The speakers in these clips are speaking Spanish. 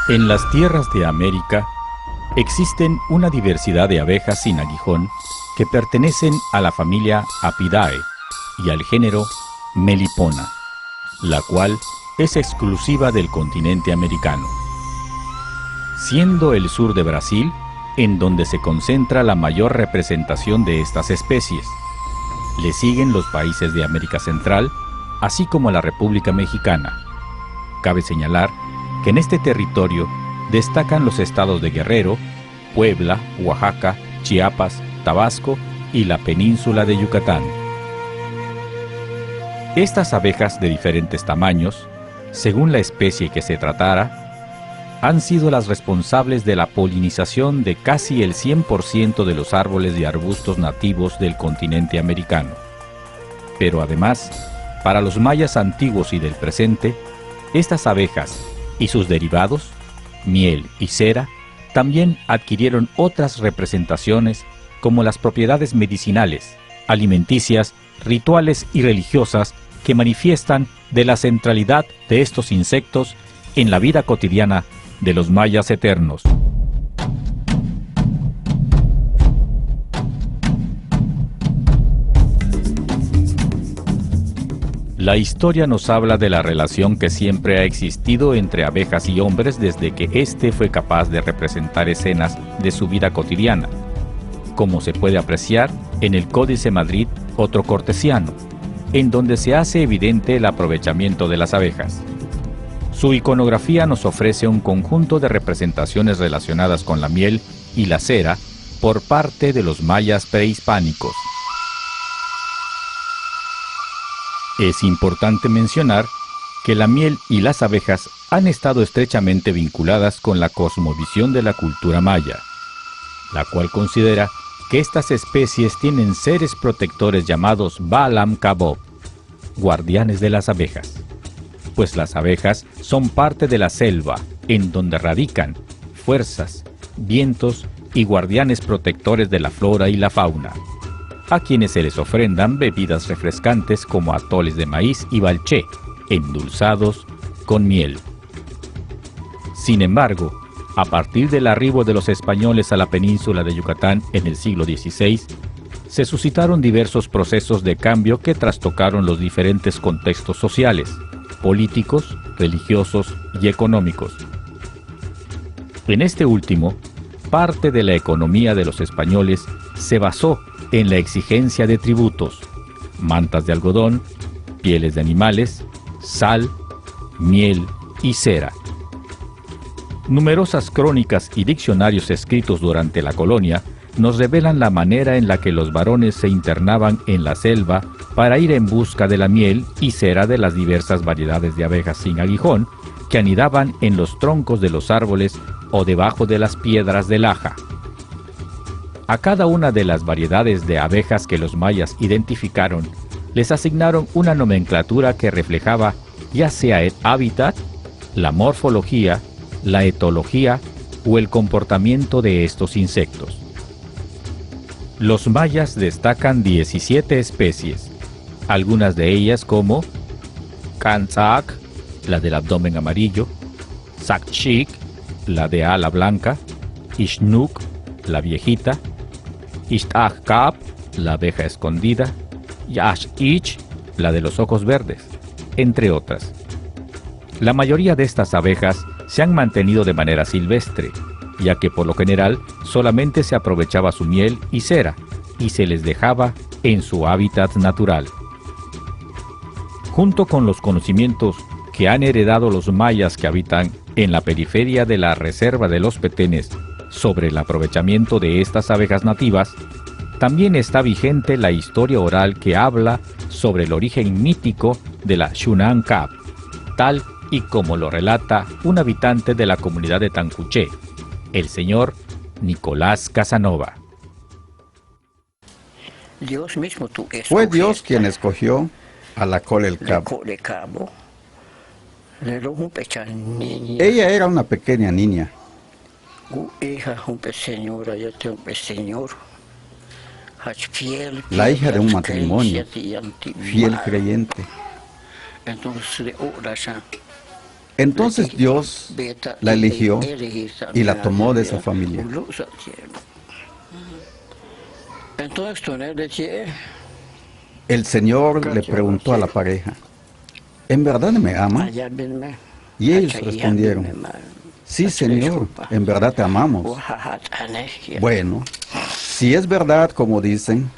En las tierras de América existen una diversidad de abejas sin aguijón que pertenecen a la familia Apidae y al género Melipona, la cual es exclusiva del continente americano, siendo el sur de Brasil en donde se concentra la mayor representación de estas especies. Le siguen los países de América Central, así como la República Mexicana. Cabe señalar que en este territorio destacan los estados de Guerrero, Puebla, Oaxaca, Chiapas, Tabasco y la península de Yucatán. Estas abejas de diferentes tamaños, según la especie que se tratara, han sido las responsables de la polinización de casi el 100% de los árboles y arbustos nativos del continente americano. Pero además, para los mayas antiguos y del presente, estas abejas y sus derivados, miel y cera, también adquirieron otras representaciones como las propiedades medicinales, alimenticias, rituales y religiosas que manifiestan de la centralidad de estos insectos en la vida cotidiana de los mayas eternos. La historia nos habla de la relación que siempre ha existido entre abejas y hombres desde que éste fue capaz de representar escenas de su vida cotidiana, como se puede apreciar en el Códice Madrid Otro Cortesiano, en donde se hace evidente el aprovechamiento de las abejas. Su iconografía nos ofrece un conjunto de representaciones relacionadas con la miel y la cera por parte de los mayas prehispánicos. Es importante mencionar que la miel y las abejas han estado estrechamente vinculadas con la cosmovisión de la cultura maya, la cual considera que estas especies tienen seres protectores llamados Baalam Kabob, guardianes de las abejas, pues las abejas son parte de la selva en donde radican fuerzas, vientos y guardianes protectores de la flora y la fauna, a quienes se les ofrendan bebidas refrescantes como atoles de maíz y balché, endulzados con miel. Sin embargo, a partir del arribo de los españoles a la península de Yucatán en el siglo XVI, se suscitaron diversos procesos de cambio que trastocaron los diferentes contextos sociales, políticos, religiosos y económicos. En este último, parte de la economía de los españoles se basó en la exigencia de tributos, mantas de algodón, pieles de animales, sal, miel y cera. Numerosas crónicas y diccionarios escritos durante la colonia nos revelan la manera en la que los varones se internaban en la selva para ir en busca de la miel y cera de las diversas variedades de abejas sin aguijón que anidaban en los troncos de los árboles o debajo de las piedras de laja. A cada una de las variedades de abejas que los mayas identificaron, les asignaron una nomenclatura que reflejaba ya sea el hábitat, la morfología, la etología o el comportamiento de estos insectos. Los mayas destacan 17 especies, algunas de ellas como Kansak, la del abdomen amarillo, Sakchik, la de ala blanca, Ishnuk, la viejita, Ishtakap, la abeja escondida, Yashich, la de los ojos verdes, entre otras. La mayoría de estas abejas se han mantenido de manera silvestre, ya que por lo general solamente se aprovechaba su miel y cera, y se les dejaba en su hábitat natural. Junto con los conocimientos que han heredado los mayas que habitan en la periferia de la Reserva de los Petenes sobre el aprovechamiento de estas abejas nativas, también está vigente la historia oral que habla sobre el origen mítico de la Xunancap, tal y como lo relata un habitante de la comunidad de Tancuché, el señor Nicolás Casanova. Fue Dios quien escogió a la Coleelcabo. Ella era una pequeña niña. La hija de un matrimonio, fiel creyente. Entonces Dios la eligió y la tomó de esa familia. El Señor le preguntó a la pareja, ¿en verdad me ama? Y ellos respondieron, sí, Señor, en verdad te amamos. Bueno, si es verdad como dicen,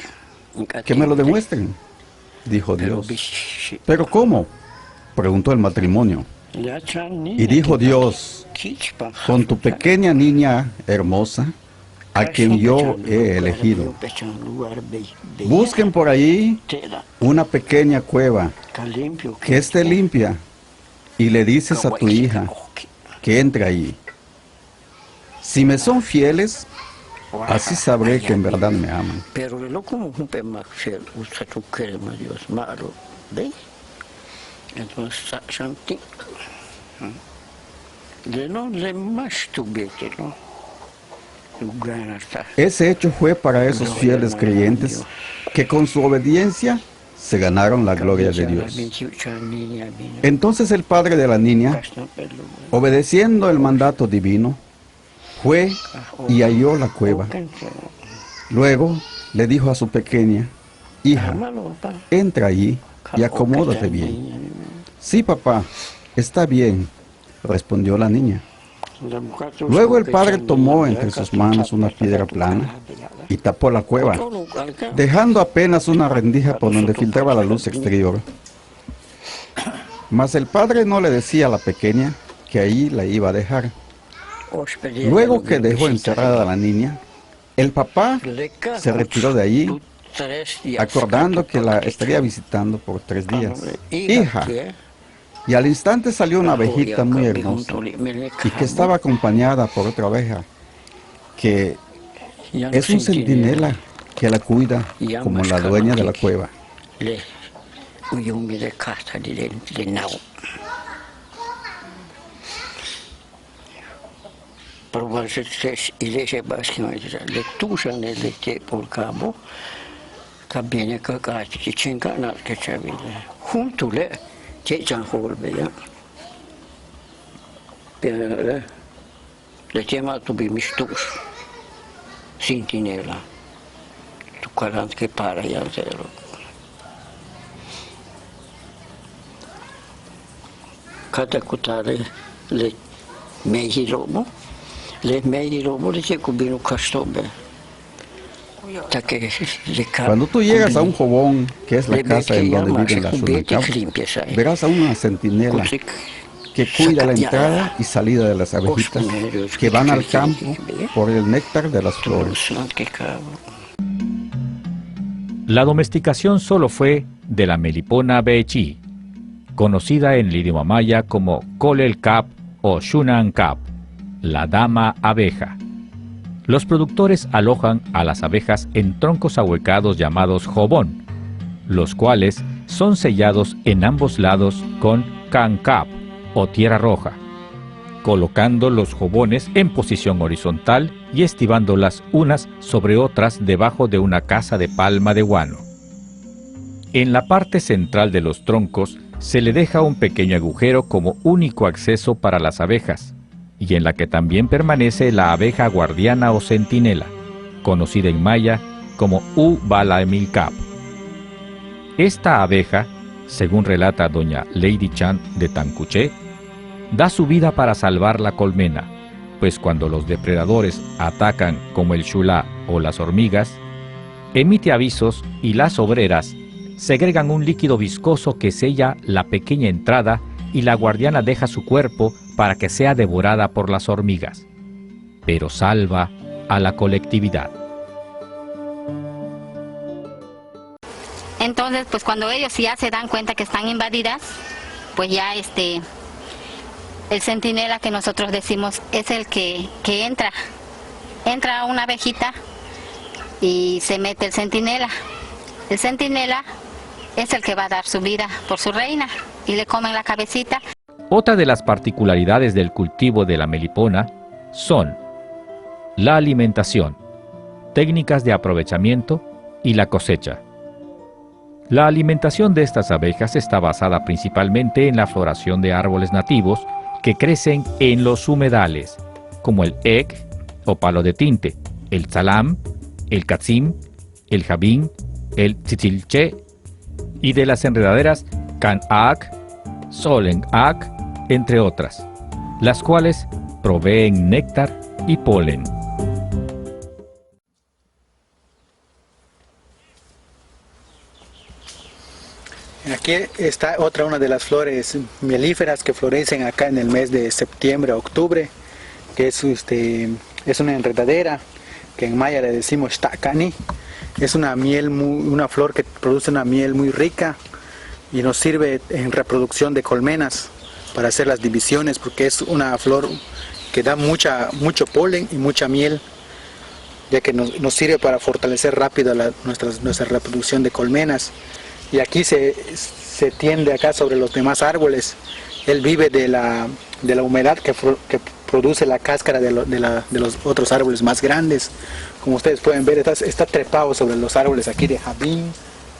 que me lo demuestren, dijo Dios. ¿Pero cómo?, preguntó el matrimonio. Y dijo Dios, con tu pequeña niña hermosa, a quien yo he elegido. Busquen por ahí una pequeña cueva que esté limpia y le dices a tu hija que entre ahí. Si me son fieles, así sabré que en verdad me aman. Ese hecho fue para esos fieles creyentes que con su obediencia se ganaron la gloria de Dios. Entonces el padre de la niña, obedeciendo el mandato divino, fue y halló la cueva. Luego le dijo a su pequeña, hija, entra allí y acomódate bien. Sí, papá, está bien, respondió la niña. Luego el padre tomó entre sus manos una piedra plana y tapó la cueva, dejando apenas una rendija por donde filtraba la luz exterior. Mas el padre no le decía a la pequeña que ahí la iba a dejar. Luego que dejó encerrada a la niña, el papá se retiró de allí, acordando que la estaría visitando por 3 días. Hija, y al instante salió una abejita muy hermosa y que estaba acompañada por otra abeja, que es un centinela que la cuida como la dueña de la cueva. Cuando tú llegas a un jobón, que es la casa en donde viven las Xunancab, verás a una centinela que cuida la entrada y salida de las abejitas que van al campo por el néctar de las flores. La domesticación solo fue de la melipona beechí, conocida en el idioma maya como Colel-Cap o Xunancab, la dama abeja. Los productores alojan a las abejas en troncos ahuecados llamados jobón, los cuales son sellados en ambos lados con cancap o tierra roja, colocando los jobones en posición horizontal y estibándolas unas sobre otras debajo de una casa de palma de guano. En la parte central de los troncos se le deja un pequeño agujero como único acceso para las abejas, y en la que también permanece la abeja guardiana o centinela, conocida en maya como U-Balaemilcap. Esta abeja, según relata doña Lady Chan de Tancuché, da su vida para salvar la colmena, pues cuando los depredadores atacan como el xulá o las hormigas, emite avisos y las obreras segregan un líquido viscoso que sella la pequeña entrada y la guardiana deja su cuerpo para que sea devorada por las hormigas, pero salva a la colectividad. Entonces, pues cuando ellos ya se dan cuenta que están invadidas, pues ya el centinela que nosotros decimos es el que entra a una abejita y se mete el centinela. El centinela es el que va a dar su vida por su reina y le comen la cabecita. Otra de las particularidades del cultivo de la melipona son la alimentación, técnicas de aprovechamiento y la cosecha. La alimentación de estas abejas está basada principalmente en la floración de árboles nativos que crecen en los humedales, como el ek o palo de tinte, el tzalam, el katzim, el jabín, el tzitzilche, y de las enredaderas kan-ak, solen-ak, entre otras, las cuales proveen néctar y polen. Aquí está una de las flores mielíferas que florecen acá en el mes de septiembre a octubre, que es una enredadera que en maya le decimos xtacani. Es una flor que produce una miel muy rica y nos sirve en reproducción de colmenas para hacer las divisiones, porque es una flor que da mucho polen y mucha miel, ya que nos sirve para fortalecer rápido nuestra reproducción de colmenas. Y aquí se tiende acá sobre los demás árboles. Él vive de la humedad que produce la cáscara de los otros árboles más grandes. Como ustedes pueden ver, está trepado sobre los árboles aquí de jabín,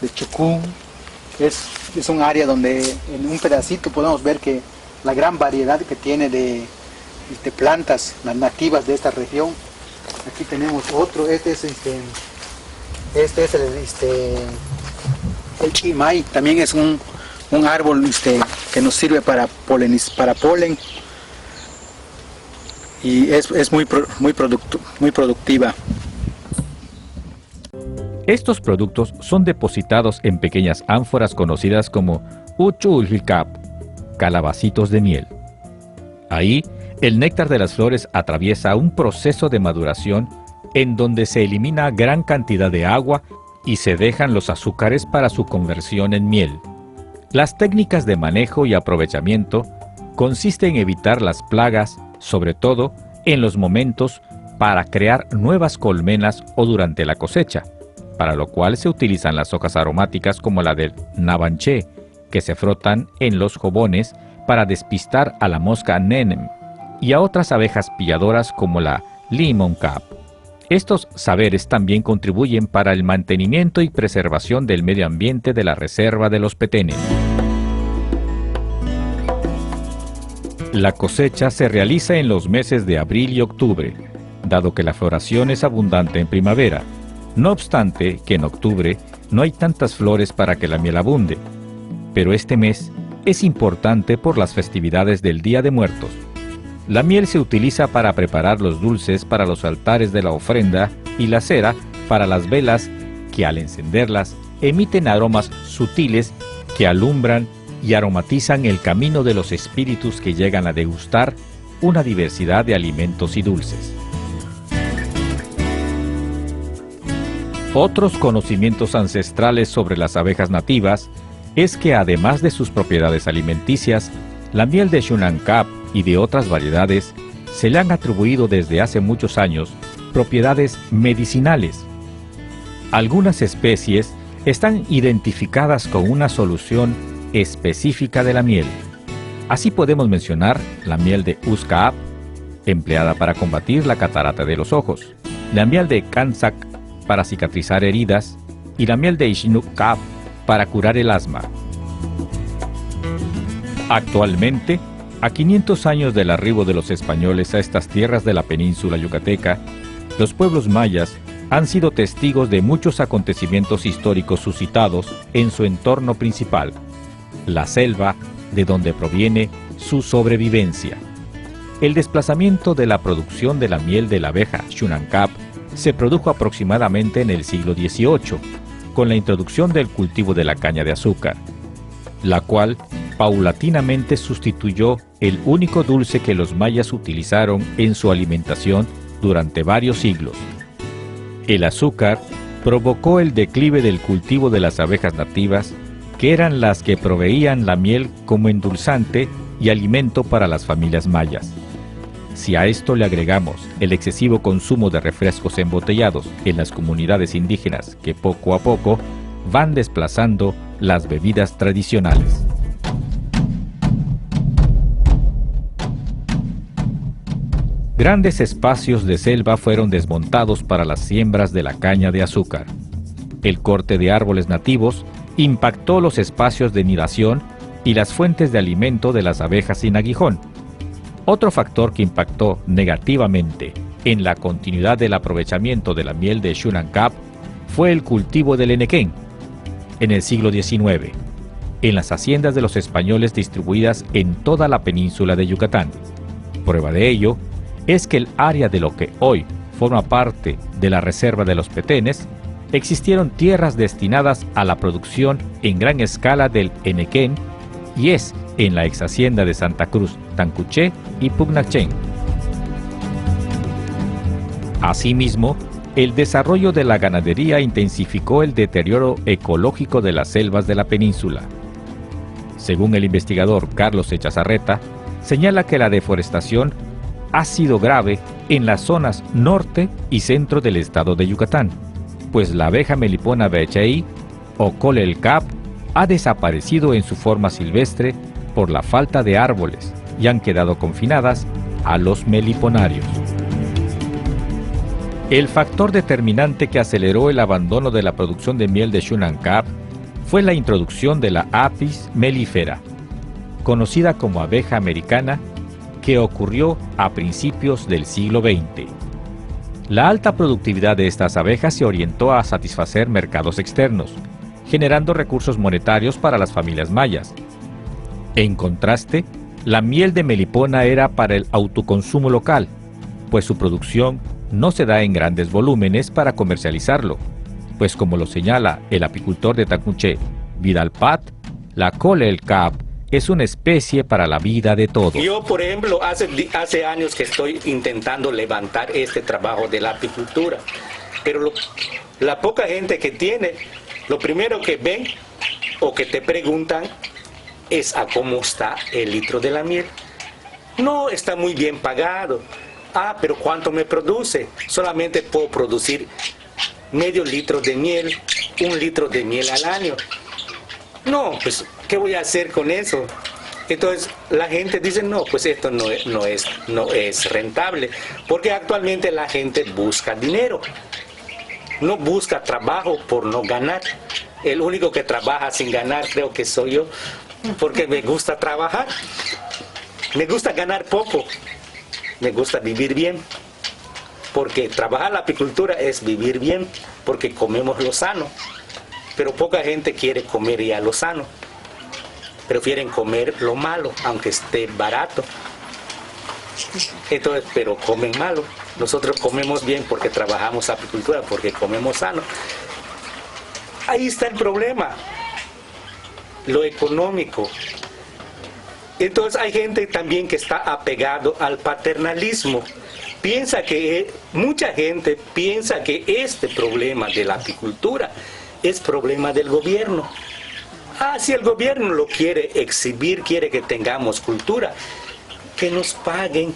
de chucún. Es un área donde en un pedacito podemos ver que la gran variedad que tiene de plantas nativas de esta región. Aquí tenemos otro, este es el chimay. También es un árbol que nos sirve para polen y es muy productiva. Estos productos son depositados en pequeñas ánforas conocidas como uchulhilcap, calabacitos de miel. Ahí, el néctar de las flores atraviesa un proceso de maduración en donde se elimina gran cantidad de agua y se dejan los azúcares para su conversión en miel. Las técnicas de manejo y aprovechamiento consisten en evitar las plagas, sobre todo en los momentos para crear nuevas colmenas o durante la cosecha, para lo cual se utilizan las hojas aromáticas como la del navanché, que se frotan en los jobones para despistar a la mosca nenem y a otras abejas pilladoras como la limon cap. Estos saberes también contribuyen para el mantenimiento y preservación del medio ambiente de la reserva de los petenes. La cosecha se realiza en los meses de abril y octubre, dado que la floración es abundante en primavera. No obstante que en octubre no hay tantas flores para que la miel abunde, pero este mes es importante por las festividades del Día de Muertos. La miel se utiliza para preparar los dulces para los altares de la ofrenda y la cera para las velas que al encenderlas emiten aromas sutiles que alumbran y aromatizan el camino de los espíritus que llegan a degustar una diversidad de alimentos y dulces. Otros conocimientos ancestrales sobre las abejas nativas es que además de sus propiedades alimenticias, la miel de Xunancap y de otras variedades se le han atribuido desde hace muchos años propiedades medicinales. Algunas especies están identificadas con una solución específica de la miel. Así podemos mencionar la miel de Uskaap, empleada para combatir la catarata de los ojos, la miel de Kansak para cicatrizar heridas y la miel de Ishnukap para curar el asma. Actualmente, a 500 años del arribo de los españoles a estas tierras de la península yucateca, los pueblos mayas han sido testigos de muchos acontecimientos históricos suscitados en su entorno principal, la selva de donde proviene su sobrevivencia. El desplazamiento de la producción de la miel de la abeja Xunancap se produjo aproximadamente en el siglo XVIII, con la introducción del cultivo de la caña de azúcar, la cual paulatinamente sustituyó el único dulce que los mayas utilizaron en su alimentación durante varios siglos. El azúcar provocó el declive del cultivo de las abejas nativas, que eran las que proveían la miel como endulzante y alimento para las familias mayas. Si a esto le agregamos el excesivo consumo de refrescos embotellados en las comunidades indígenas que poco a poco van desplazando las bebidas tradicionales. Grandes espacios de selva fueron desmontados para las siembras de la caña de azúcar. El corte de árboles nativos impactó los espacios de nidación y las fuentes de alimento de las abejas sin aguijón, Otro factor que impactó negativamente en la continuidad del aprovechamiento de la miel de Xunacap fue el cultivo del henequén en el siglo XIX, en las haciendas de los españoles distribuidas en toda la península de Yucatán. Prueba de ello es que el área de lo que hoy forma parte de la reserva de los Petenes, existieron tierras destinadas a la producción en gran escala del henequén, y es en la ex hacienda de Santa Cruz, Tancuché y Pugnachén. Asimismo, el desarrollo de la ganadería intensificó el deterioro ecológico de las selvas de la península. Según el investigador Carlos Echazarreta, señala que la deforestación ha sido grave en las zonas norte y centro del estado de Yucatán, pues la abeja melipona becheí o colelcap ha desaparecido en su forma silvestre por la falta de árboles y han quedado confinadas a los meliponarios. El factor determinante que aceleró el abandono de la producción de miel de Xunacap fue la introducción de la Apis mellifera, conocida como abeja americana, que ocurrió a principios del siglo XX. La alta productividad de estas abejas se orientó a satisfacer mercados externos, generando recursos monetarios para las familias mayas. En contraste, la miel de melipona era para el autoconsumo local, pues su producción no se da en grandes volúmenes para comercializarlo, pues como lo señala el apicultor de Tancuché, Vidal Pat, la colelcap es una especie para la vida de todos. Yo, por ejemplo, hace años que estoy intentando levantar este trabajo de la apicultura, pero la poca gente que tiene, lo primero que ven o que te preguntan es a cómo está el litro de la miel. No está muy bien pagado. Ah, pero ¿cuánto me produce? Solamente puedo producir medio litro de miel, 1 litro de miel al año. No, pues, ¿qué voy a hacer con eso? Entonces, la gente dice, no, pues esto no es rentable, porque actualmente la gente busca dinero, no busca trabajo por no ganar. El único que trabaja sin ganar creo que soy yo, porque me gusta trabajar, me gusta ganar poco. Me gusta vivir bien, porque trabajar la apicultura es vivir bien, porque comemos lo sano, pero poca gente quiere comer ya lo sano, prefieren comer lo malo, aunque esté barato. Entonces, pero comen malo. Nosotros comemos bien porque trabajamos apicultura, porque comemos sano. Ahí está el problema, lo económico. Entonces hay gente también que está apegado al paternalismo. Mucha gente piensa que este problema de la apicultura es problema del gobierno. Ah, si el gobierno lo quiere exhibir, quiere que tengamos cultura, que nos paguen.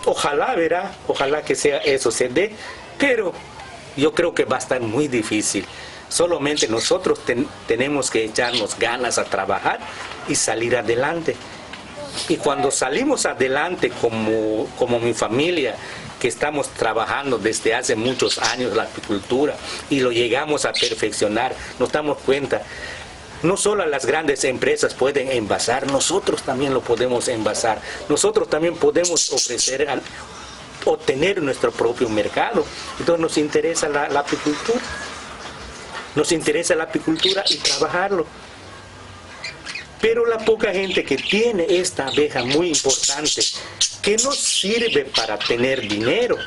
Ojalá, verá, ojalá que eso se dé, pero yo creo que va a estar muy difícil. Solamente nosotros tenemos que echarnos ganas a trabajar y salir adelante. Y cuando salimos adelante como mi familia, que estamos trabajando desde hace muchos años la apicultura y lo llegamos a perfeccionar, nos damos cuenta, no solo las grandes empresas pueden envasar, nosotros también lo podemos envasar, nosotros también podemos ofrecer, obtener nuestro propio mercado. Entonces nos interesa la apicultura. Nos interesa la apicultura y trabajarlo. Pero la poca gente que tiene esta abeja muy importante, que no sirve para tener dinero,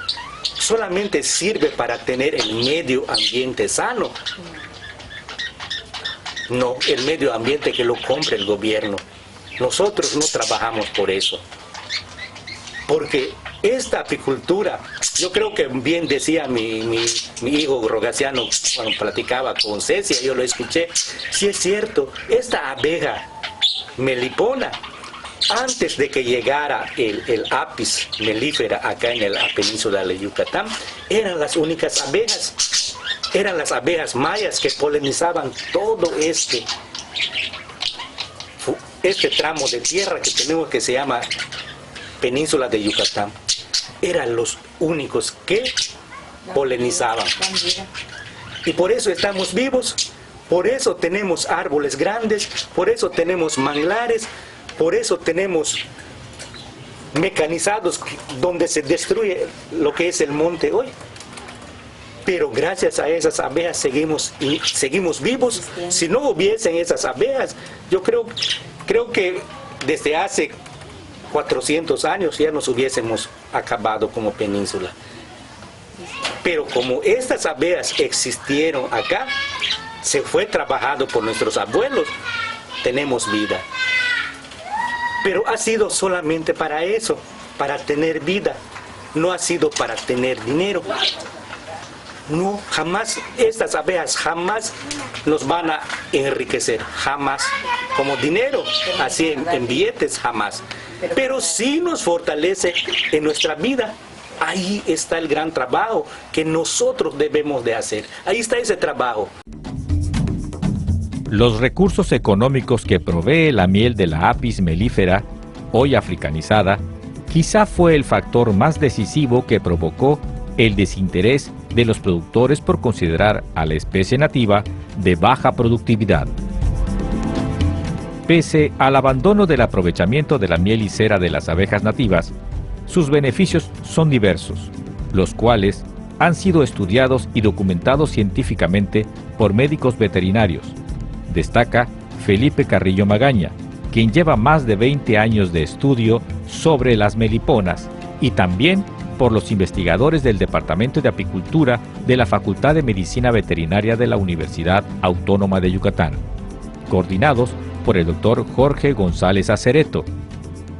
solamente sirve para tener el medio ambiente sano. No, el medio ambiente que lo compre el gobierno. Nosotros no trabajamos por eso. Porque esta apicultura, yo creo que bien decía mi hijo Rogaciano cuando platicaba con Cecia, yo lo escuché, sí es cierto, esta abeja melipona, antes de que llegara el Apis mellifera acá en la península de Yucatán, eran las únicas abejas, eran las abejas mayas que polinizaban todo este tramo de tierra que tenemos que se llama península de Yucatán. Eran los únicos que polinizaban. Y por eso estamos vivos, por eso tenemos árboles grandes, por eso tenemos manglares, por eso tenemos mecanizados donde se destruye lo que es el monte hoy. Pero gracias a esas abejas seguimos vivos. Si no hubiesen esas abejas, yo creo que desde hace 400 años ya nos hubiésemos acabado como península. Pero como estas abejas existieron acá, se fue trabajado por nuestros abuelos, tenemos vida. Pero ha sido solamente para eso, para tener vida. No ha sido para tener dinero. No, jamás, estas abejas jamás nos van a enriquecer, jamás. Como dinero, así en billetes, jamás. Pero sí nos fortalece en nuestra vida. Ahí está el gran trabajo que nosotros debemos de hacer. Ahí está ese trabajo. Los recursos económicos que provee la miel de la Apis mellifera, hoy africanizada, quizá fue el factor más decisivo que provocó el desinterés de los productores por considerar a la especie nativa de baja productividad. Pese al abandono del aprovechamiento de la miel y cera de las abejas nativas, sus beneficios son diversos, los cuales han sido estudiados y documentados científicamente por médicos veterinarios. Destaca Felipe Carrillo Magaña, quien lleva más de 20 años de estudio sobre las meliponas, y también por los investigadores del Departamento de Apicultura de la Facultad de Medicina Veterinaria de la Universidad Autónoma de Yucatán, coordinados por el doctor Jorge González Acereto,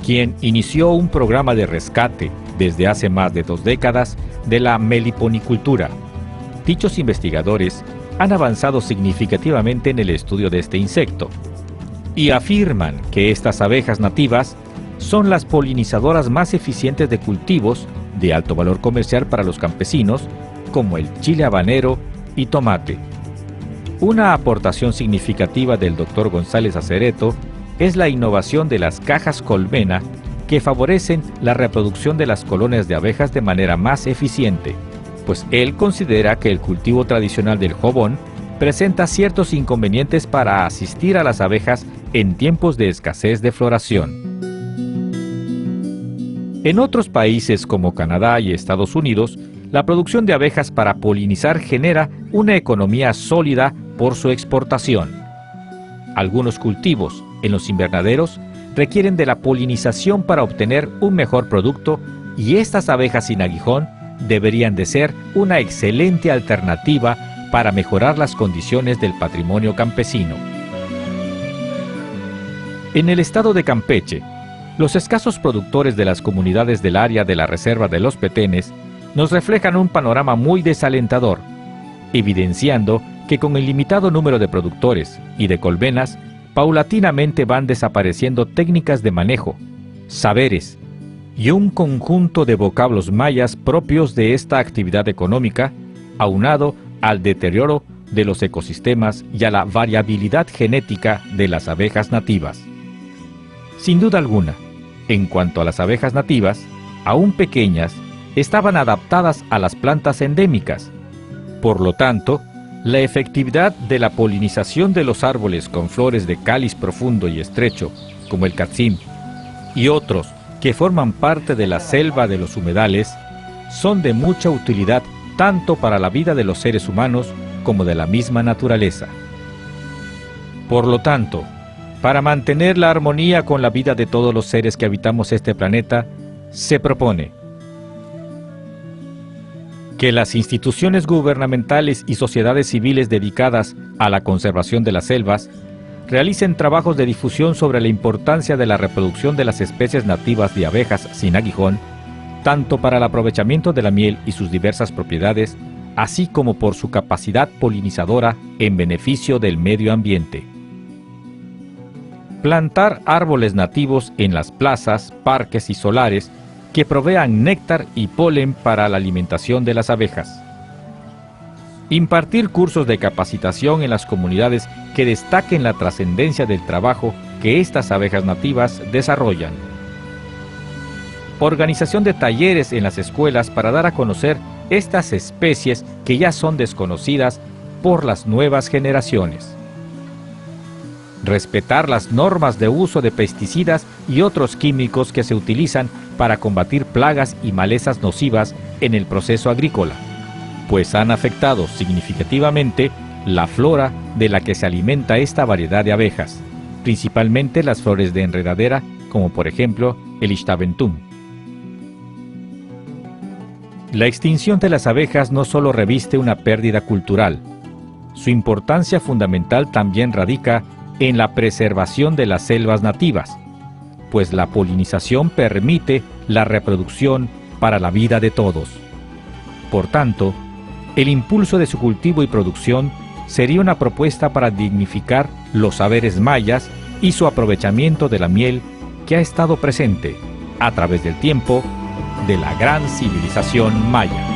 quien inició un programa de rescate desde hace más de 2 décadas de la meliponicultura. Dichos investigadores han avanzado significativamente en el estudio de este insecto y afirman que estas abejas nativas son las polinizadoras más eficientes de cultivos de alto valor comercial para los campesinos, como el chile habanero y tomate. Una aportación significativa del Dr. González Acereto es la innovación de las cajas colmena, que favorecen la reproducción de las colonias de abejas de manera más eficiente, pues él considera que el cultivo tradicional del jobón presenta ciertos inconvenientes para asistir a las abejas en tiempos de escasez de floración. En otros países como Canadá y Estados Unidos, la producción de abejas para polinizar genera una economía sólida por su exportación. Algunos cultivos en los invernaderos requieren de la polinización para obtener un mejor producto, y estas abejas sin aguijón deberían de ser una excelente alternativa para mejorar las condiciones del patrimonio campesino. En el estado de Campeche, los escasos productores de las comunidades del área de la Reserva de los Petenes nos reflejan un panorama muy desalentador, evidenciando que con el limitado número de productores y de colmenas, paulatinamente van desapareciendo técnicas de manejo, saberes y un conjunto de vocablos mayas propios de esta actividad económica, aunado al deterioro de los ecosistemas y a la variabilidad genética de las abejas nativas. Sin duda alguna, en cuanto a las abejas nativas, aún pequeñas, estaban adaptadas a las plantas endémicas. Por lo tanto, la efectividad de la polinización de los árboles con flores de cáliz profundo y estrecho, como el catzim, y otros que forman parte de la selva de los humedales, son de mucha utilidad tanto para la vida de los seres humanos como de la misma naturaleza. Por lo tanto, para mantener la armonía con la vida de todos los seres que habitamos este planeta, se propone que las instituciones gubernamentales y sociedades civiles dedicadas a la conservación de las selvas realicen trabajos de difusión sobre la importancia de la reproducción de las especies nativas de abejas sin aguijón, tanto para el aprovechamiento de la miel y sus diversas propiedades, así como por su capacidad polinizadora en beneficio del medio ambiente. Plantar árboles nativos en las plazas, parques y solares que provean néctar y polen para la alimentación de las abejas. Impartir cursos de capacitación en las comunidades que destaquen la trascendencia del trabajo que estas abejas nativas desarrollan. Organización de talleres en las escuelas para dar a conocer estas especies que ya son desconocidas por las nuevas generaciones. respetar las normas de uso de pesticidas y otros químicos que se utilizan para combatir plagas y malezas nocivas en el proceso agrícola, pues han afectado significativamente la flora de la que se alimenta esta variedad de abejas, principalmente las flores de enredadera, como por ejemplo el Ishtaventum. La extinción de las abejas no solo reviste una pérdida cultural, su importancia fundamental también radica en la preservación de las selvas nativas, pues la polinización permite la reproducción para la vida de todos. Por tanto, el impulso de su cultivo y producción sería una propuesta para dignificar los saberes mayas y su aprovechamiento de la miel que ha estado presente a través del tiempo de la gran civilización maya.